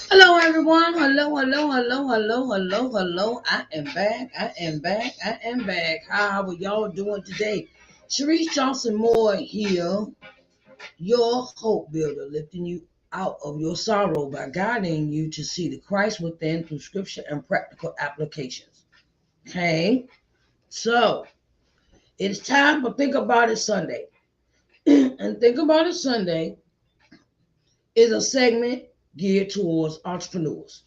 Hello, everyone. Hello. I am back. I am back. How are y'all doing today? Sharice Johnson Moore here, your hope builder, lifting you out of your sorrow by guiding you to see the Christ within through scripture and practical applications. Okay, so it's time for Think About It Sunday. And Think About It Sunday is a segment geared towards entrepreneurs.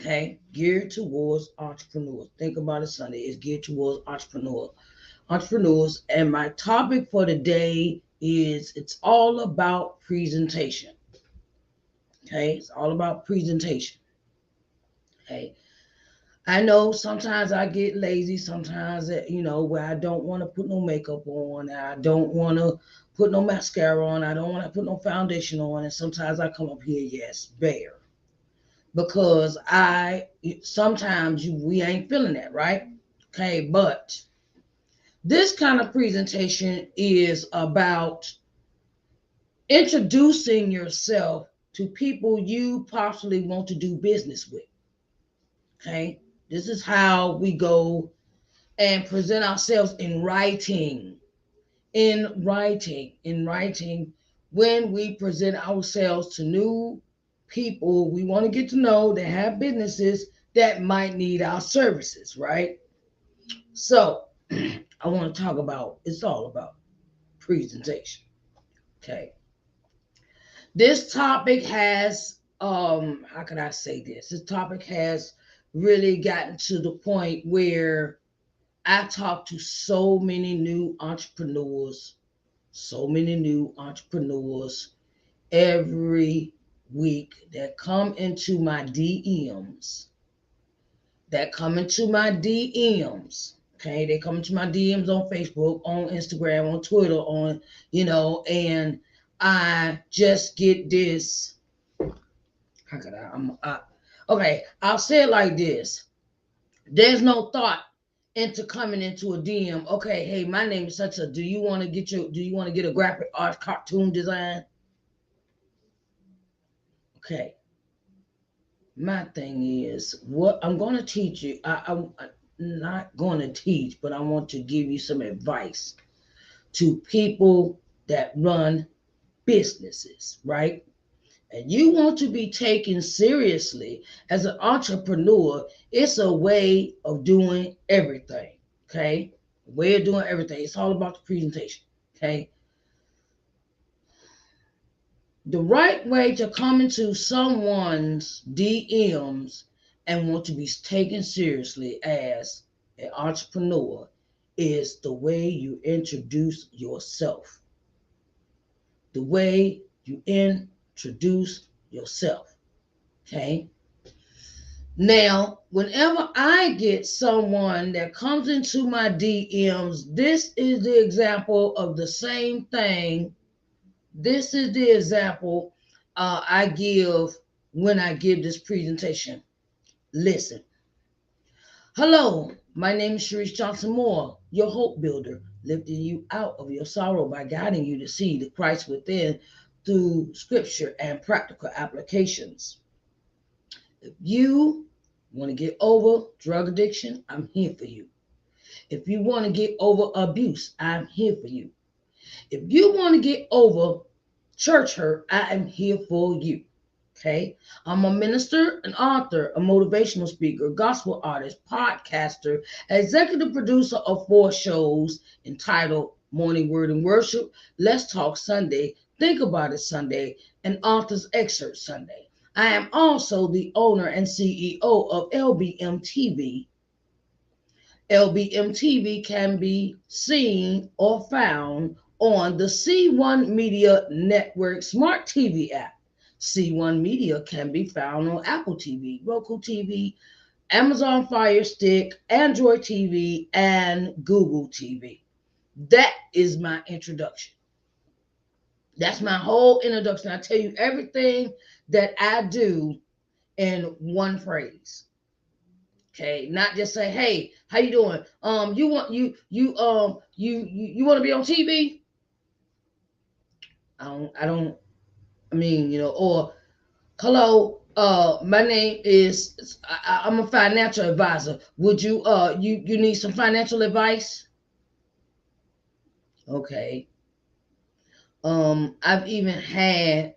Okay, geared towards entrepreneurs. Think About It Sunday is geared towards entrepreneurs. And my topic for today is it's all about presentation. Okay, it's all about presentation. Okay, I know sometimes I get lazy. Sometimes where I don't want to put no makeup on. I don't want to put no mascara on. I don't want to put no foundation on. And sometimes I come up here, yes, bare, because I sometimes we ain't feeling that, right? Okay, but this kind of presentation is about introducing yourself to people you possibly want to do business with. Okay, this is how we go and present ourselves in writing. In writing, when we present ourselves to new people we want to get to know that have businesses that might need our services, right? So I want to talk about it's all about presentation. Okay. This topic has how can I say this? This topic has really gotten to the point where I talk to so many new entrepreneurs every week that come into my DMs. That come into my DMs. Okay, they come into my DMs on Facebook, on Instagram, on Twitter, and I just get this. How could okay, I'll say it like this. There's no thought into coming into a DM. Okay, hey, my name is such a. Do you want to get a graphic art cartoon design? Okay, my thing is what I'm going to teach you. I'm not going to teach, but I want to give you some advice to people that run businesses, right? And you want to be taken seriously as an entrepreneur. It's a way of doing everything. Okay, a way of doing everything. It's all about the presentation. Okay, the right way to come into someone's DMs and want to be taken seriously as an entrepreneur is the way you introduce yourself. The way you introduce yourself. Okay. Now, whenever I get someone that comes into my DMs, this is the example of the same thing. This is the example I give when I give this presentation. Listen. Hello, my name is Sharice Johnson Moore, your hope builder, lifting you out of your sorrow by guiding you to see the Christ within through scripture and practical applications. If you want to get over drug addiction, I'm here for you. If you want to get over abuse, I'm here for you. If you want to get over church hurt, I am here for you. Okay. I'm a minister, an author, a motivational speaker, gospel artist, podcaster, executive producer of 4 shows entitled Morning Word and Worship, Let's Talk Sunday, Think About It Sunday, and Author's Excerpt Sunday. I am also the owner and CEO of LBM TV. LBM TV can be seen or found on the C1 Media Network Smart TV app. C1 Media can be found on Apple TV, Roku TV, Amazon Fire Stick, Android TV, and Google TV. That is my introduction. That's my whole introduction. I tell you everything that I do in one phrase. Okay, not just say, "Hey, how you doing? You want to be on TV?" I don't. I mean, or hello, my name is. I'm a financial advisor. Would you need some financial advice? Okay. I've even had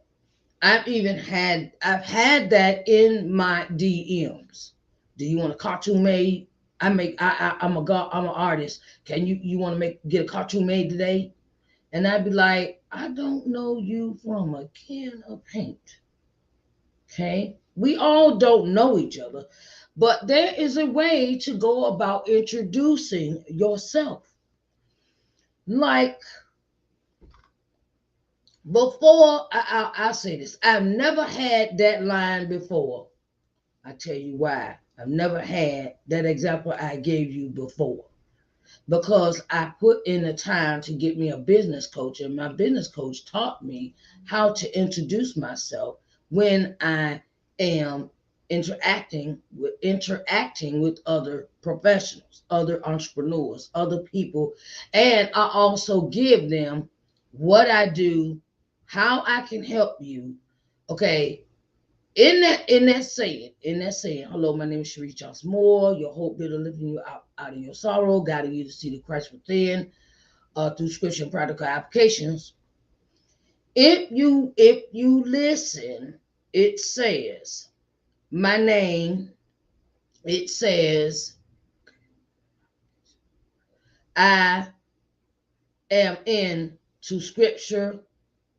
I've had that in my DMs. Do you want a cartoon made? I'm an artist. Can you want to get a cartoon made today? And I'd be like, I don't know you from a can of paint. Okay? We all don't know each other, but there is a way to go about introducing yourself. Like before, I'll say this. I've never had that line before. I tell you why. I've never had that example I gave you before. Because I put in the time to get me a business coach, and my business coach taught me how to introduce myself when I am interacting with other professionals, other entrepreneurs, other people, and I also give them what I do, how I can help you. Okay, in that saying, hello, my name is Cherie Johnson Moore, your hope builder, lifting you out of your sorrow, guiding you to see the Christ within, through scripture and practical applications. If you listen, it says my name. It says I am in to scripture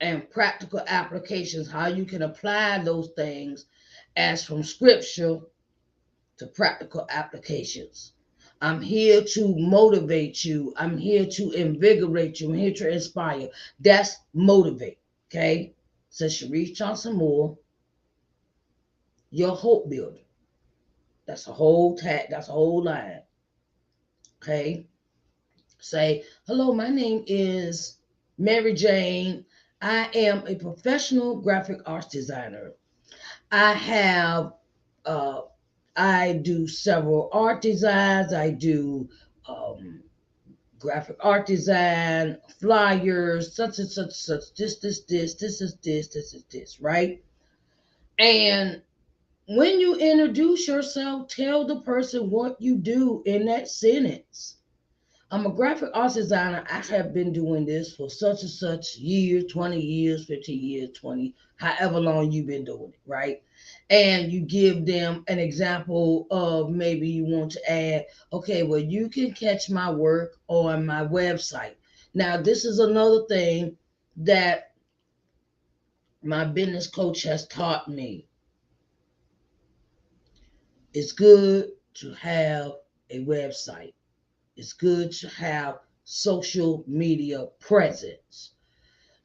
and practical applications. How you can apply those things as from scripture to practical applications. I'm here to motivate you. I'm here to invigorate you. I'm here to inspire. That's motivate. Okay. Says Cherie Johnson Moore, your hope builder. That's a whole tag. That's a whole line. Okay. Say, hello, my name is Mary Jane. I am a professional graphic arts designer. I have uh, I do several art designs. I do um, graphic art design, flyers, such and such, such. This is this, right? And when you introduce yourself, tell the person what you do in that sentence. I'm a graphic arts designer. I have been doing this for such and such years, 20 years, 15 years, 20, however long you've been doing it, right? And you give them an example of maybe you want to add, okay, well, you can catch my work on my website. Now, this is another thing that my business coach has taught me. It's good to have a website. It's good to have social media presence.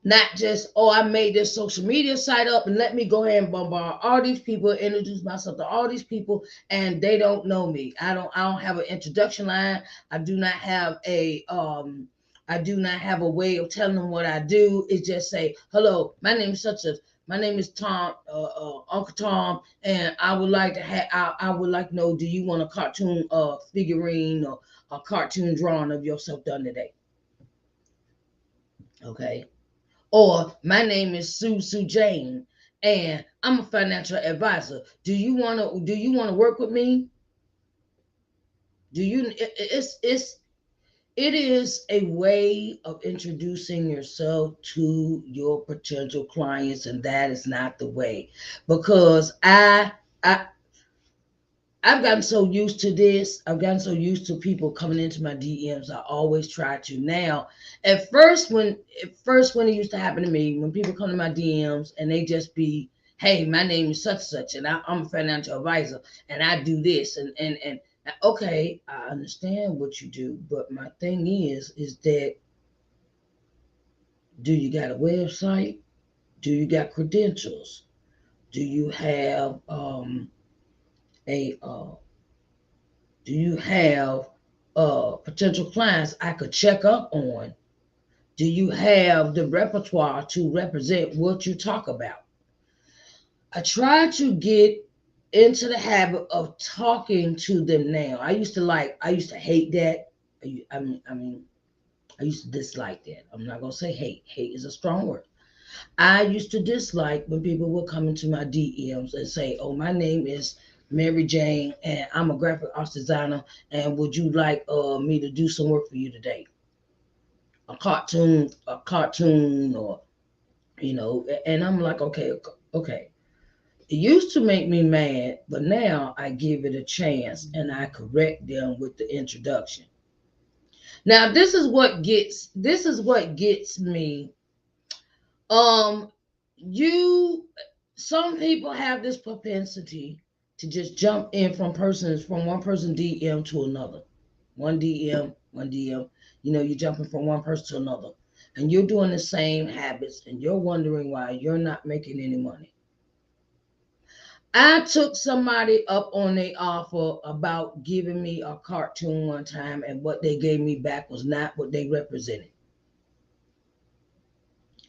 Not just, oh, I made this social media site up and let me go ahead and bombard all these people, introduce myself to all these people, and they don't know me. I don't have an introduction line. I do not have a way of telling them what I do. It's just say, hello, my name is such a my name is Tom, Uncle Tom, and I would like to have. I would like to know, do you want a cartoon figurine or a cartoon drawing of yourself done today? Okay. Or my name is Sue Jane, and I'm a financial advisor. Do you wanna work with me? Do you? It is a way of introducing yourself to your potential clients, and that is not the way, because I I've gotten so used to this. I've gotten so used to people coming into my DMs. I always try to now. At first when it used to happen to me, when people come to my DMs and they just be, hey, my name is such and such, and I'm a financial advisor, and I do this, and okay, I understand what you do, but my thing is that, do you got a website? Do you got credentials? Do you have a do you have potential clients I could check up on? Do you have the repertoire to represent what you talk about? I try to get into the habit of talking to them now. I used to hate that. I used to dislike that. I'm not gonna say hate. Hate is a strong word. I used to dislike when people would come into my DMs and say, "Oh, my name is Mary Jane, and I'm a graphic arts designer, and would you like me to do some work for you today? A cartoon, or And I'm like, okay, okay. It used to make me mad, but now I give it a chance and I correct them with the introduction. Now this is what gets me. Um, you Some people have this propensity to just jump in from one person DM to another. One DM. You're jumping from one person to another. And you're doing the same habits and you're wondering why you're not making any money. I took somebody up on their offer about giving me a cartoon one time, and what they gave me back was not what they represented.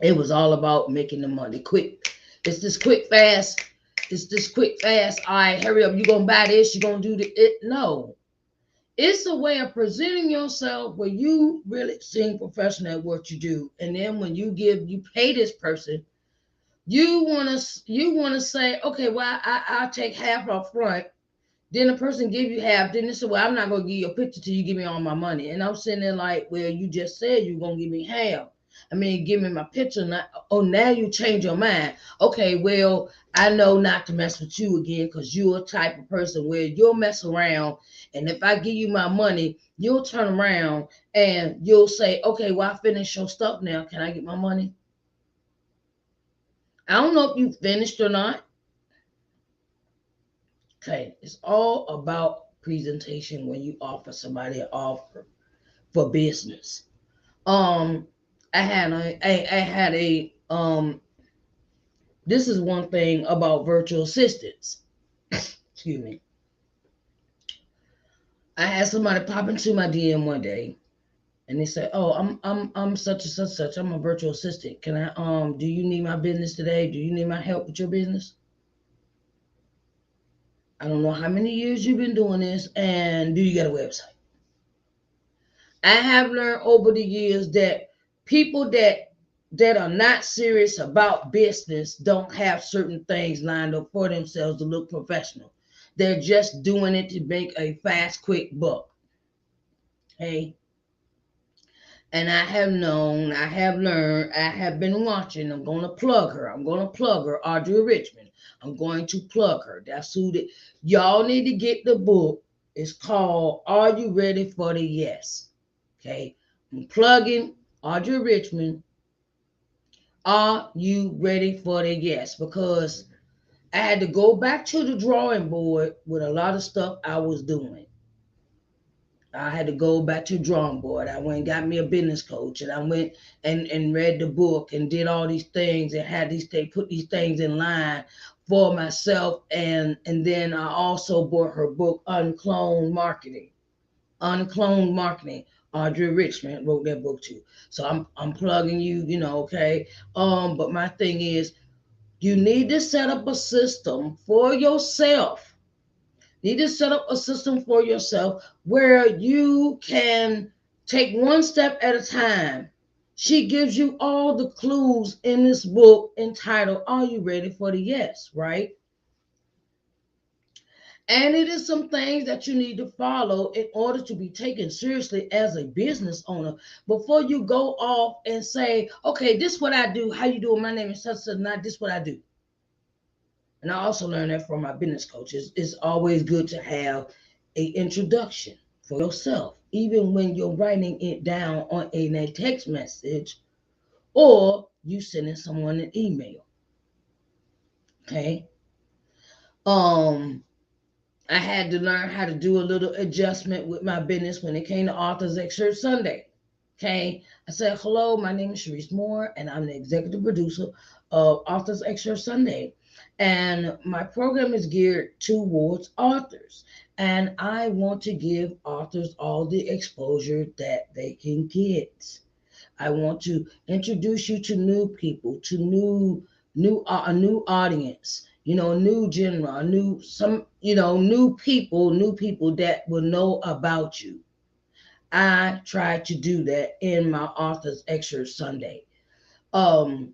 It was all about making the money quick. It's this quick, fast. It's this quick, fast. All right, hurry up. You're going to buy this. You're going to do it. No. It's a way of presenting yourself where you really seem professional at what you do. And then when you pay this person, you wanna say, okay, well, I'll take half up front. Then the person give you half. Then they say, well, I'm not gonna give you a picture till you give me all my money. And I'm sitting there like, well, you just said you're gonna give me half. I mean, give me my picture. Not, oh, now you change your mind. Okay, well, I know not to mess with you again because you're a type of person where you'll mess around. And if I give you my money, you'll turn around and you'll say, okay, well, I finished your stuff now. Can I get my money? I don't know if you finished or not. Okay, it's all about presentation when you offer somebody an offer for business. Um, I had a This is one thing about virtual assistants. Excuse me. I had somebody pop into my DM one day, and they said, "Oh, I'm such and such such. I'm a virtual assistant. Can I Do you need my business today? Do you need my help with your business? I don't know how many years you've been doing this, and do you got a website?" I have learned over the years that people that are not serious about business don't have certain things lined up for themselves to look professional. They're just doing it to make a fast, quick buck. Hey, and I have known, I have learned, I have been watching. I'm going to plug her. I'm going to plug her, Audrey Richmond. I'm going to plug her. That's who y'all need to get the book. It's called Are You Ready for the Yes? Okay, I'm plugging Audrey Richmond. Are you ready for the yes? Because I had to go back to the drawing board with a lot of stuff I was doing. I had to go back to the drawing board. I went and got me a business coach, and I went and read the book and did all these things and had these things, put these things in line for myself. And then I also bought her book, Uncloned Marketing. Uncloned Marketing. Audrey Richmond wrote that book too. So I'm plugging you, okay. But my thing is, you need to set up a system for yourself. You need to set up a system for yourself where you can take one step at a time. She gives you all the clues in this book entitled Are You Ready for the Yes, right? And it is some things that you need to follow in order to be taken seriously as a business owner before you go off and say, okay, this is what I do. How you doing? My name is such and not this is what I do. And I also learned that from my business coaches. It's always good to have a introduction for yourself, even when you're writing it down on a text message or you sending someone an email. Okay. Um, I had to learn how to do a little adjustment with my business when it came to Authors Excerpt Sunday. Okay. I said, hello, my name is Sharice Moore, and I'm the executive producer of Authors Excerpt Sunday. And my program is geared towards authors. And I want to give authors all the exposure that they can get. I want to introduce you to new people, to a new audience. a new general, new people that will know about you. I try to do that in my author's excerpt Sunday. Um,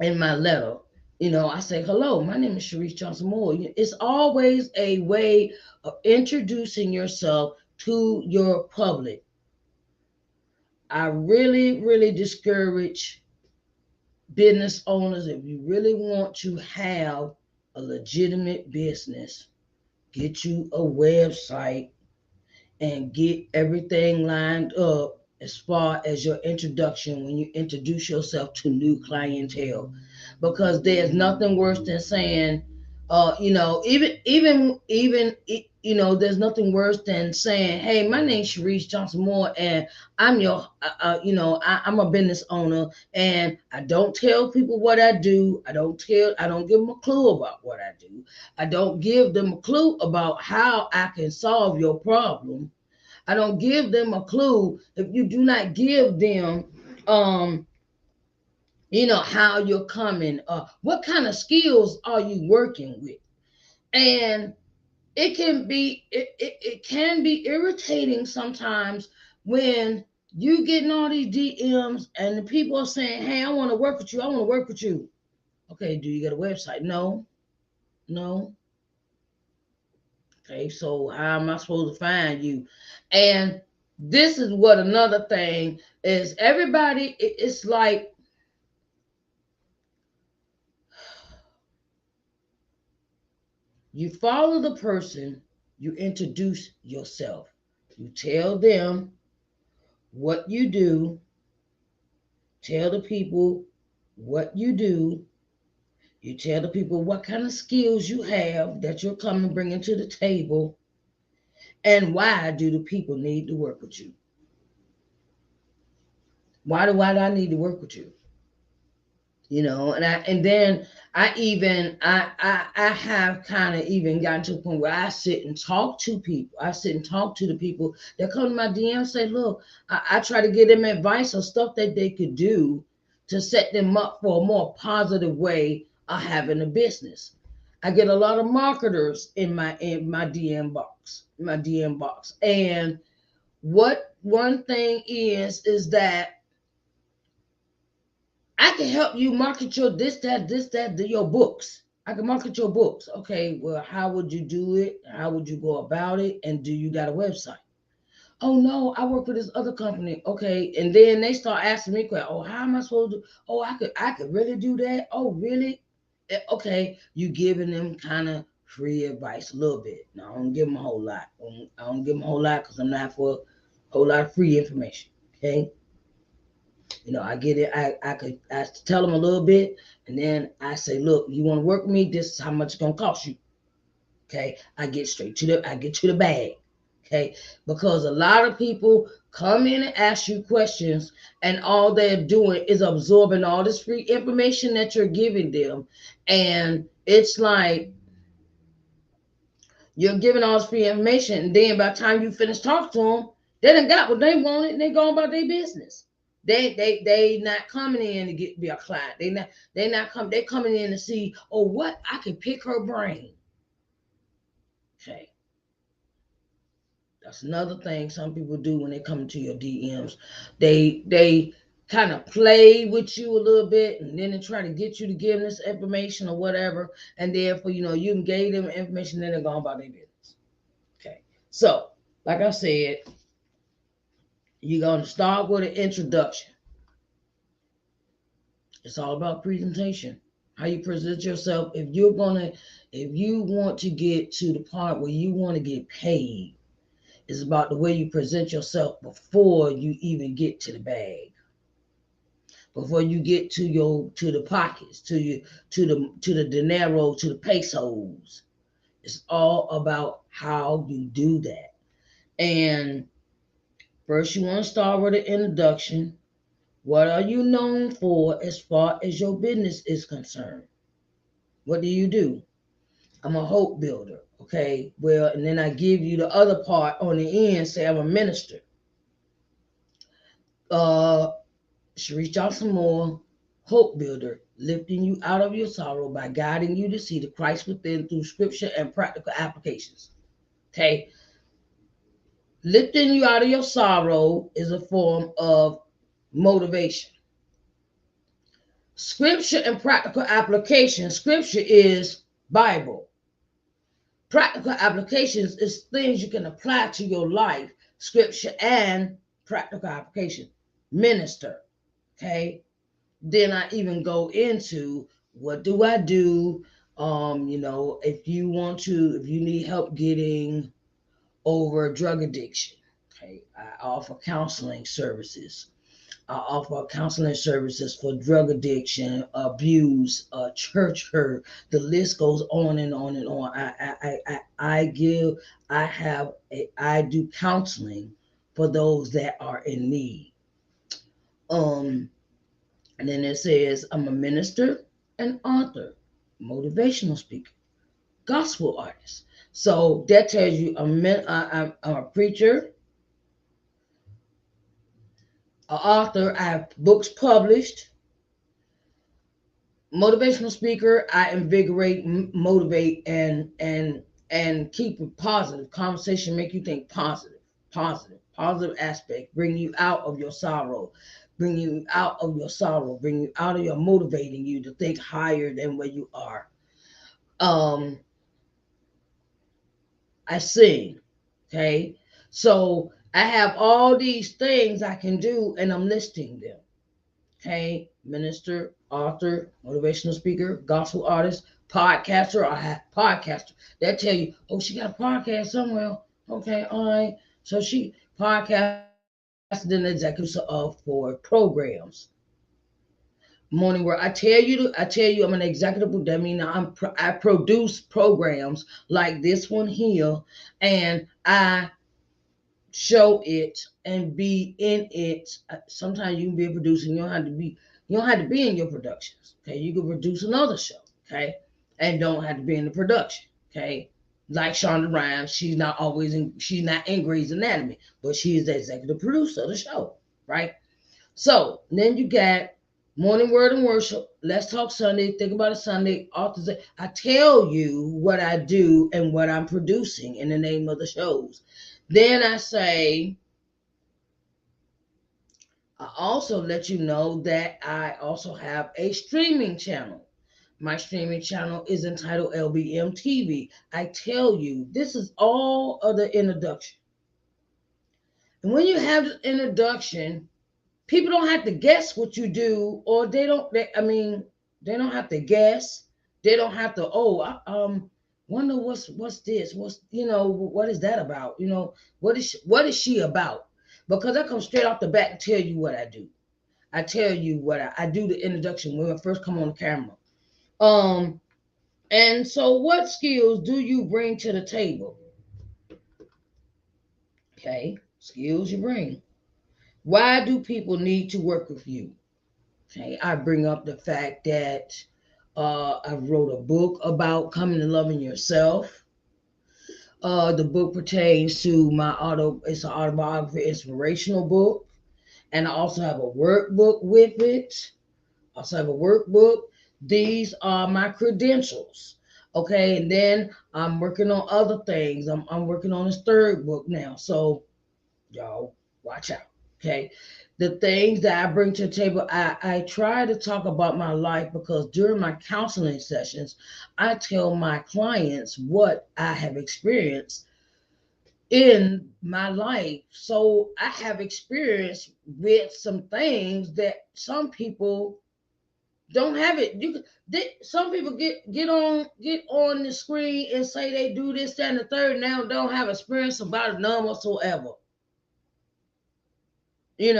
in my letter, I say, hello, my name is Sharice Johnson Moore. It's always a way of introducing yourself to your public. I really, really discourage business owners, if you really want to have a legitimate business, get you a website and get everything lined up as far as your introduction when you introduce yourself to new clientele, because there's nothing worse than saying, there's nothing worse than saying, hey, my name's Sharice Johnson Moore, and I'm I'm a business owner, and I don't tell people what I do. I don't give them a clue about what I do. I don't give them a clue about how I can solve your problem. I don't give them a clue if you do not give them, how you're coming, what kind of skills are you working with. And it can be irritating sometimes when you getting all these DMs and the people are saying, hey, I want to work with you. I want to work with you. Okay, do you get a website? No, no. Okay, so how am I supposed to find you? And this is what another thing is. Everybody, it's like you follow the person, you introduce yourself, you tell them what you do, tell the people what you do, you tell the people what kind of skills you have that you're coming bringing to the table, and why do the people need to work with you? Why do I need to work with you? And then I have kind of even gotten to a point where I sit and talk to people. I sit and talk to the people that come to my DM and say, look, I try to give them advice or stuff that they could do to set them up for a more positive way of having a business. I get a lot of marketers in my DM box. And what one thing is that I can help you market your your books. I can market your books. Okay, well, how would you do it? How would you go about it? And do you got a website? Oh no, I work with this other company. Okay, and then they start asking me questions. Oh, how am I supposed to? Oh, I could really do that. Oh, really? Okay, you giving them kind of free advice a little bit. No, I don't give them a whole lot. I don't give them a whole lot because I'm not for a whole lot of free information. Okay, I get it. I tell them a little bit, and then I say, look, you want to work with me? This is how much it's gonna cost you. Okay, I get to the bag. Okay, because a lot of people come in and ask you questions, and all they're doing is absorbing all this free information that you're giving them, and it's like you're giving all this free information, and then by the time you finish talking to them, they done got what they wanted, and they going about their business. They not coming in to be a client. They coming in to see, oh, what I can pick her brain. Okay. That's another thing some people do when they come to your DMs. They kind of play with you a little bit, and then they try to get you to give them this information or whatever. And therefore, you can give them information, then they're going about their business. Okay. So, like I said, you're going to start with an introduction. It's all about presentation. How you present yourself. If you want to get to the part where you want to get paid, it's about the way you present yourself before you even get to the bag. Before you get to the pockets, to the dinero, to the pesos. It's all about how you do that. And first you want to start with an introduction. What are you known for as far as your business is concerned? What do you do? I'm a hope builder. Okay. Well, and then I give you the other part on the end, say I'm a minister. Uh Sharice Johnson Moore, hope builder, lifting you out of your sorrow by guiding you to see the Christ within through scripture and practical applications. Okay, lifting you out of your sorrow is a form of motivation. Scripture and practical application. Scripture is Bible. Practical applications is things you can apply to your life. Scripture and practical application. Minister. Okay. Then I even go into what do I do? If if you need help getting over drug addiction, okay, I offer counseling services. I offer counseling services for drug addiction, abuse, church hurt. The list goes on and on and on. I do counseling for those that are in need. Um, and then it says I'm a minister, an author, motivational speaker, gospel artist. So that tells you I'm a preacher, an author. I have books published. Motivational speaker. I invigorate, motivate, and keep it positive. Conversation make you think positive aspect. Bring you out of your sorrow. Bring you out of your sorrow. Bring you out of your motivating you to think higher than where you are. Um, I sing. Okay. So I have all these things I can do and I'm listing them. Okay. Minister, author, motivational speaker, gospel artist, podcaster. I have podcaster. That tell you, oh, she got a podcast somewhere. Okay. All right. So she podcasted and executive for programs. Morning where I tell you I'm an executive. That means I produce programs like this one here, and I show it and be in it. Sometimes you can be a producer. You don't have to be in your productions. Okay, you can produce another show. Okay, and don't have to be in the production. Okay, like Shonda Rhimes, she's not in Grey's Anatomy, but she is the executive producer of the show. Right. So then you got morning word and worship. Let's talk Sunday. Think about a Sunday. Authors. I tell you what I do and what I'm producing in the name of the shows. Then I also let you know that I also have a streaming channel. My streaming channel is entitled LBM TV. I tell you, this is all of the introduction. And when you have the introduction, people don't have to guess what you do, or they don't have to guess. They don't have to, wonder what's this? What is that about? What is she about? Because I come straight off the bat and tell you what I do. I tell you what I do the introduction when I first come on the camera. Um, and so what skills do you bring to the table? Okay, skills you bring. Why do people need to work with you? Okay, I bring up the fact that I wrote a book about coming to loving yourself. The book pertains to it's an autobiography, inspirational book. And I also have a workbook with it. I also have a workbook. These are my credentials. Okay, and then I'm working on other things. I'm working on this third book now. So y'all watch out. Okay, the things that I bring to the table, I try to talk about my life because during my counseling sessions, I tell my clients what I have experienced in my life. So I have experience with some things that some people don't have it. Some people get on the screen and say they do this, that, and the third. Now don't have experience about it none whatsoever. They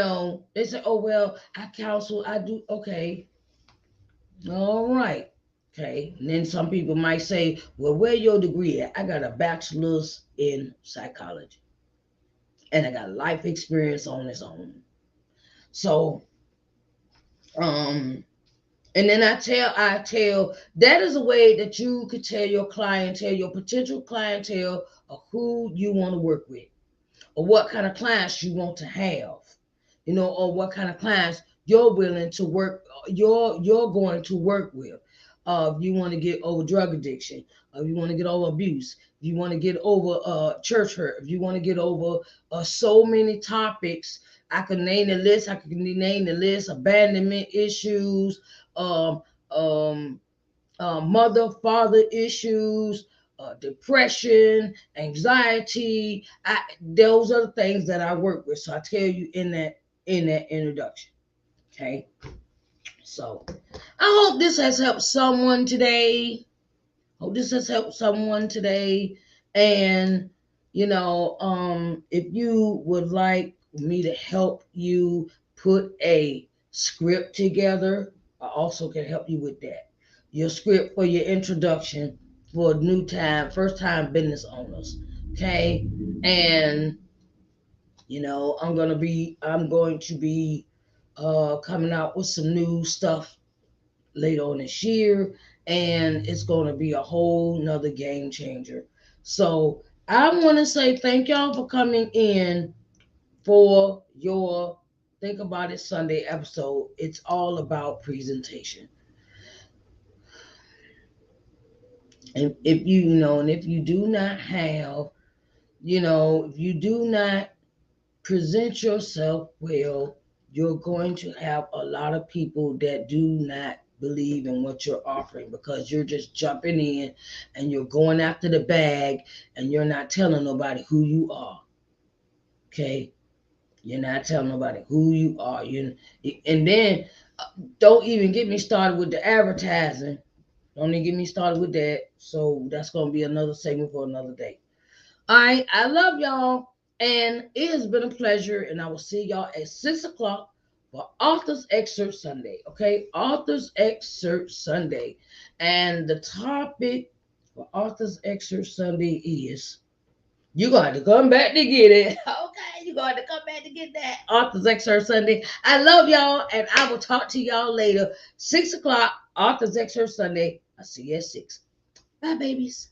say, oh, well, I counsel, I do. Okay. All right. Okay. And then some people might say, well, where your degree at? I got a bachelor's in psychology and I got life experience on its own. So, and then I tell that is a way that you could tell your clientele, your potential clientele, of who you want to work with or what kind of clients you want to have. or what kind of clients you're willing to work, you're going to work with. If you want to get over drug addiction, if you want to get over abuse, if you want to get over church hurt, if you want to get over so many topics, I could name the list. I could name the list: abandonment issues, um, um, mother father issues, depression, anxiety. Those are the things that I work with. So I tell you in that introduction. Okay. So I hope this has helped someone today. Hope this has helped someone today. And if you would like me to help you put a script together, I also can help you with that. Your script for your introduction for first time business owners. Okay. And I'm going to be coming out with some new stuff later on this year, and it's going to be a whole nother game changer. So I want to say thank y'all for coming in for your Think About It Sunday episode. It's all about presentation. And if you do not have, if you do not present yourself well, you're going to have a lot of people that do not believe in what you're offering, because you're just jumping in and you're going after the bag, and you're not telling nobody who you are. Okay? You're not telling nobody who you are. And then don't even get me started with the advertising. Don't even get me started with that. So that's going to be another segment for another day. All right, I love y'all, and it has been a pleasure, and I will see y'all at 6 o'clock for Author's Excerpt Sunday. Okay, Author's Excerpt Sunday, and the topic for Author's Excerpt Sunday is you got to come back to get it. Okay, you got to come back to get that Author's Excerpt Sunday. I love y'all, and I will talk to y'all later. 6 o'clock, Author's Excerpt Sunday. I'll see you at 6. Bye, babies.